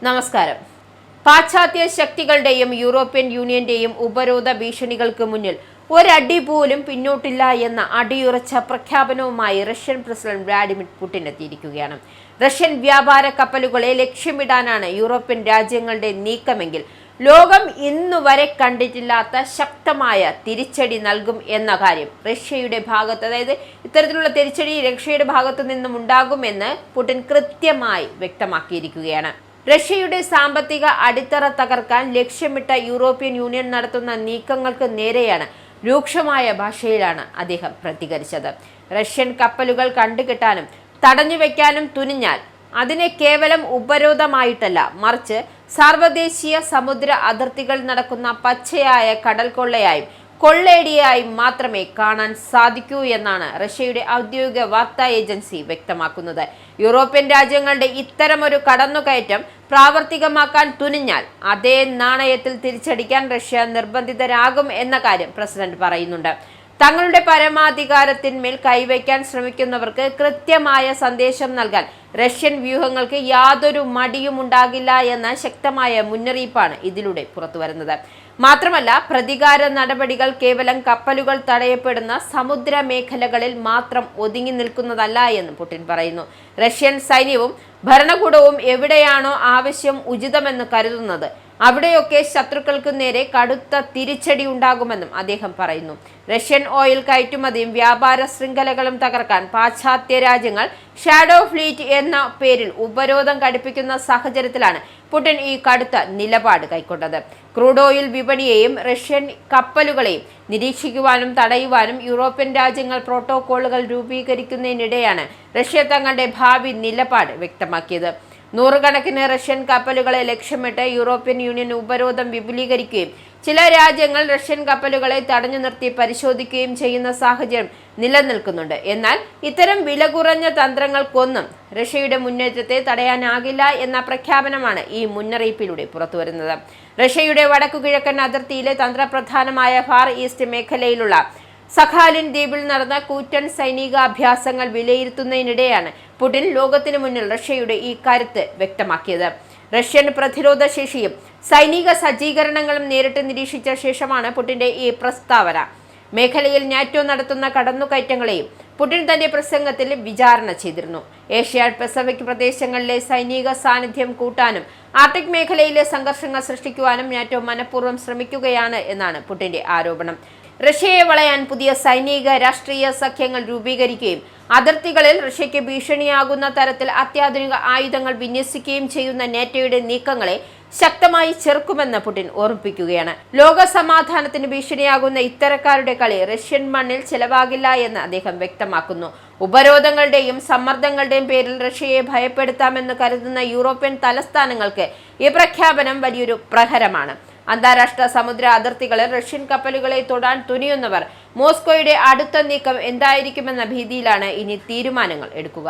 നമസ്കാരം. പാശ്ചാത്യ ശക്തികളുടെയും യൂറോപ്യൻ യൂണിയന്റെയും ഉപരോധ ഭീഷണികൾക്ക് മുന്നിൽ ഒരടി പോലും പിന്നോട്ടില്ല എന്ന അടിയുറച്ച പ്രഖ്യാപനവുമായി റഷ്യൻ പ്രസിഡന്റ് വ്ളാഡിമിർ പുടിൻ എത്തിയിരിക്കുകയാണ്. റഷ്യൻ വ്യാപാര കപ്പലുകളെ ലക്ഷ്യമിടാനാണ് യൂറോപ്യൻ രാജ്യങ്ങളുടെ നീക്കമെങ്കിൽ ലോകം ഇന്നുവരെ കണ്ടിട്ടില്ലാത്ത ശക്തമായ തിരിച്ചടി നൽകും എന്ന കാര്യം റഷ്യയുടെ ഭാഗത്ത്, അതായത് ഇത്തരത്തിലുള്ള തിരിച്ചടി റഷ്യയുടെ ഭാഗത്തു നിന്നും ഉണ്ടാകുമെന്ന് പുടിൻ കൃത്യമായി വ്യക്തമാക്കിയിരിക്കുകയാണ്. റഷ്യയുടെ സാമ്പത്തിക അടിത്തറ തകർക്കാൻ ലക്ഷ്യമിട്ട യൂറോപ്യൻ യൂണിയൻ നടത്തുന്ന നീക്കങ്ങൾക്ക് നേരെയാണ് രൂക്ഷമായ ഭാഷയിലാണ് അദ്ദേഹം പ്രതികരിച്ചത്. റഷ്യൻ കപ്പലുകൾ കണ്ടുകെട്ടാനും തടഞ്ഞുവെക്കാനും തുനിഞ്ഞാൽ അതിനെ കേവലം ഉപരോധമായിട്ടല്ല, മറിച്ച് സാർവദേശീയ സമുദ്ര അതിർത്തികൾ നടക്കുന്ന പച്ചയായ കടൽ കൊള്ളയായും കൊള്ളേടിയായി മാത്രമേ കാണാൻ സാധിക്കൂ എന്നാണ് റഷ്യയുടെ ഔദ്യോഗിക വാർത്താ ഏജൻസി വ്യക്തമാക്കുന്നത്. യൂറോപ്യൻ രാജ്യങ്ങളുടെ ഇത്തരമൊരു കടന്നുകയറ്റം പ്രാവർത്തികമാക്കാൻ തുനിഞ്ഞാൽ അതേ നാണയത്തിൽ തിരിച്ചടിക്കാൻ റഷ്യ നിർബന്ധിതരാകും എന്ന കാര്യം പ്രസിഡന്റ് പറയുന്നുണ്ട്. തങ്ങളുടെ പരമാധികാരത്തിന്മേൽ കൈവയ്ക്കാൻ ശ്രമിക്കുന്നവർക്ക് കൃത്യമായ സന്ദേശം നൽകാൻ റഷ്യൻ വ്യൂഹങ്ങൾക്ക് യാതൊരു മടിയും ഉണ്ടാകില്ല എന്ന ശക്തമായ മുന്നറിയിപ്പാണ് ഇതിലൂടെ പുറത്തുവരുന്നത്. മാത്രമല്ല, പ്രതികാര നടപടികൾ കേവലം കപ്പലുകൾ തടയപ്പെടുന്ന സമുദ്ര മേഖലകളിൽ മാത്രം ഒതുങ്ങി നിൽക്കുന്നതല്ല എന്ന് പുടിൻ പറയുന്നു. റഷ്യൻ സൈന്യവും ഭരണകൂടവും എവിടെയാണോ ആവശ്യം ഉചിതമെന്ന് കരുതുന്നത് അവിടെയൊക്കെ ശത്രുക്കൾക്ക് നേരെ കടുത്ത തിരിച്ചടി ഉണ്ടാകുമെന്നും അദ്ദേഹം പറയുന്നു. റഷ്യൻ ഓയിൽ കയറ്റുമതിയും വ്യാപാര ശൃംഖലകളും തകർക്കാൻ പാശ്ചാത്യ രാജ്യങ്ങൾ ഷാഡോ ഫ്ലീറ്റ് എന്ന പേരിൽ ഉപരോധം കടുപ്പിക്കുന്ന സാഹചര്യത്തിലാണ് പുടിൻ ഈ കടുത്ത നിലപാട് കൈക്കൊണ്ടത്. ക്രൂഡ് ഓയിൽ വിപണിയെയും റഷ്യൻ കപ്പലുകളെയും നിരീക്ഷിക്കുവാനും തടയുവാനും യൂറോപ്യൻ രാജ്യങ്ങൾ പ്രോട്ടോകോളുകൾ രൂപീകരിക്കുന്നതിനിടെയാണ് റഷ്യ തങ്ങളുടെ ഭാവി നിലപാട് വ്യക്തമാക്കിയത്. നൂറുകണക്കിന് റഷ്യൻ കപ്പലുകളെ ലക്ഷ്യമിട്ട് യൂറോപ്യൻ യൂണിയൻ ഉപരോധം വിപുലീകരിക്കുകയും ചില രാജ്യങ്ങൾ റഷ്യൻ കപ്പലുകളെ തടഞ്ഞു നിർത്തി പരിശോധിക്കുകയും ചെയ്യുന്ന സാഹചര്യം നിലനിൽക്കുന്നുണ്ട്. എന്നാൽ ഇത്തരം വില കുറഞ്ഞ തന്ത്രങ്ങൾക്കൊന്നും റഷ്യയുടെ മുന്നേറ്റത്തെ തടയാനാകില്ല എന്ന പ്രഖ്യാപനമാണ് ഈ മുന്നറിയിപ്പിലൂടെ പുറത്തുവരുന്നത്. റഷ്യയുടെ വടക്കുകിഴക്കൻ അതിർത്തിയിലെ തന്ത്രപ്രധാനമായ ഫാർ ഈസ്റ്റ് മേഖലയിലുള്ള സഖാലിൻ ദ്വീപിൽ നടന്ന കൂറ്റൻ സൈനികാഭ്യാസങ്ങൾ വിലയിരുത്തുന്നതിനിടെയാണ് പുടിൻ ലോകത്തിനു മുന്നിൽ റഷ്യയുടെ ഈ കരുത്ത് വ്യക്തമാക്കിയത്. റഷ്യൻ പ്രതിരോധ ശേഷിയും സൈനിക സജ്ജീകരണങ്ങളും നേരിട്ട് നിരീക്ഷിച്ച ശേഷമാണ് പുടിന്റെ ഈ പ്രസ്താവന. മേഖലയിൽ നാറ്റോ നടത്തുന്ന കടന്നുകയറ്റങ്ങളെയും പുടിൻ തന്റെ പ്രസംഗത്തിൽ വിചാരണ ചെയ്തിരുന്നു. ഏഷ്യ പസഫിക് പ്രദേശങ്ങളിലെ സൈനിക സാന്നിധ്യം കൂട്ടാനും ആർട്ടിക് മേഖലയിലെ സംഘർഷങ്ങൾ സൃഷ്ടിക്കുവാനും നാറ്റോ മനഃപൂർവ്വം ശ്രമിക്കുകയാണ് എന്നാണ് പുടിന്റെ ആരോപണം. റഷ്യയെ വളയാൻ പുതിയ സൈനിക രാഷ്ട്രീയ സഖ്യങ്ങൾ രൂപീകരിക്കുകയും അതിർത്തികളിൽ റഷ്യയ്ക്ക് ഭീഷണിയാകുന്ന തരത്തിൽ അത്യാധുനിക ആയുധങ്ങൾ വിന്യസിക്കുകയും ചെയ്യുന്ന നാറ്റോയുടെ നീക്കങ്ങളെ ശക്തമായി ചെറുക്കുമെന്ന് പുടിൻ ഓർമ്മിപ്പിക്കുകയാണ്. ലോക സമാധാനത്തിന് ഭീഷണിയാകുന്ന ഇത്തരക്കാരുടെ കളി റഷ്യൻ മണ്ണിൽ ചെലവാകില്ല എന്ന് അദ്ദേഹം വ്യക്തമാക്കുന്നു. ഉപരോധങ്ങളുടെയും സമ്മർദ്ദങ്ങളുടെയും പേരിൽ റഷ്യയെ ഭയപ്പെടുത്താമെന്ന് കരുതുന്ന യൂറോപ്യൻ തലസ്ഥാനങ്ങൾക്ക് ഈ പ്രഖ്യാപനം വലിയൊരു പ്രഹരമാണ്. അന്താരാഷ്ട്ര സമുദ്ര അതിർത്തികളിൽ റഷ്യൻ കപ്പലുകളെ തൊടാൻ തുനിയുന്നവർ മോസ്കോയുടെ അടുത്ത നീക്കം എന്തായിരിക്കുമെന്ന ഭീതിയിലാണ് ഇനി തീരുമാനങ്ങൾ എടുക്കുക.